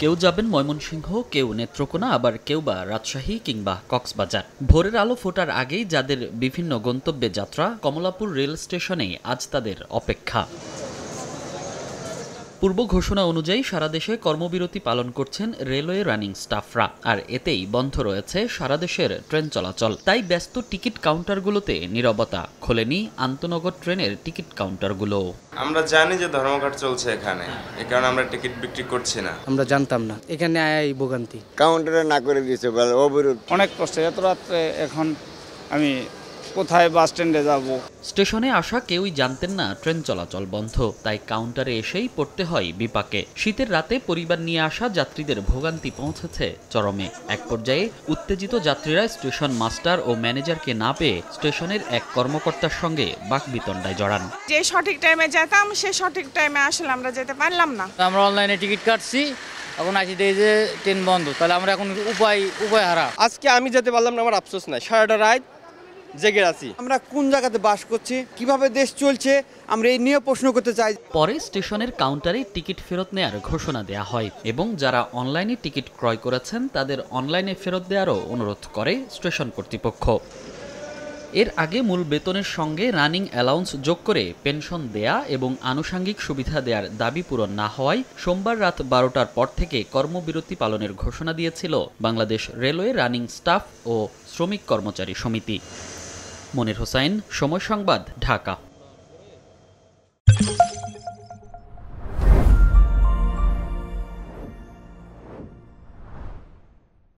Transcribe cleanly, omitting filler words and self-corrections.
কেউ যাবেন ময়মনসিংহ, কেউ নেত্রকোনা, আবার কেউ বা রাজশাহী কিংবা কক্সবাজার। ভোরের আলো ফোটার আগেই যাদের বিভিন্ন গন্তব্যে যাত্রা, কমলাপুর রেল স্টেশনেই আজ তাদের অপেক্ষা। পূর্ব ঘোষণা অনুযায়ী সারা দেশে কর্মবিরতি পালন করছেন রেলওয়ে রানিং স্টাফরা, আর এতেই বন্ধ রয়েছে সারা দেশের ট্রেন চলাচল। তাই ব্যস্ত টিকিট কাউন্টারগুলোতে নীরবতা, খোলেনি আন্তনগর ট্রেনের টিকিট কাউন্টারগুলো। আমরা জানি যে ধর্মঘট চলছে এখানে, এই কারণে আমরা টিকিট বিক্রি করছি না। আমরা জানতাম না, এখানে আয়াই ভোগান্তি। কাউন্টারে না করে দিয়েছে, অবরোধ। অনেক কষ্ট, এত রাত্রে এখন আমি কোথায় বাস স্ট্যান্ডে যাব। স্টেশনে আসা কেউই জানতেন না ট্রেন চলাচল বন্ধ, তাই কাউন্টারে এসেই পড়তে হয় বিপাকে। শীতের রাতে পরিবার নিয়ে আসা যাত্রীদের ভোগান্তি পৌঁছেছে চরমে। এক পর্যায়ে উত্তেজিত যাত্রীরা স্টেশন মাস্টার ও ম্যানেজারকে না পেয়ে স্টেশনের এক কর্মকর্তার সঙ্গে বাকবিতণ্ডায় জড়ান। যে সঠিক টাইমে যেতাম সে সঠিক টাইমে আসলে আমরা যেতে পারলাম না। আমরা অনলাইনে টিকিট কাটছি, এখন আসি দেখি যে ট্রেন বন্ধ, তাহলে আমরা এখন উপায় হারা। আজকে আমি যেতে পারলাম না, আমার আফসোস নাই। সারাটা রাত জেগে আছি। আমরা কোন জায়গাতে বাস করছি, কিভাবে দেশ চলছে, আমরা এই নিয়ে প্রশ্ন করতে চাই। পরে স্টেশনের কাউন্টারে টিকিট ফেরত নেয়ার ঘোষণা দেয়া হয় এবং যারা অনলাইনে টিকিট ক্রয় করেছেন তাদের অনলাইনে ফেরত দেওয়ারও অনুরোধ করে স্টেশন কর্তৃপক্ষ। এর আগে মূল বেতনের সঙ্গে রানিং অ্যালাউন্স যোগ করে পেনশন দেয়া এবং আনুষঙ্গিক সুবিধা দেওয়ার দাবি পূরণ না হওয়ায় সোমবার রাত ১২টার পর থেকে কর্মবিরতি পালনের ঘোষণা দিয়েছিল বাংলাদেশ রেলওয়ে রানিং স্টাফ ও শ্রমিক কর্মচারী সমিতি। মনির হোসাইন, সময় সংবাদ, ঢাকা।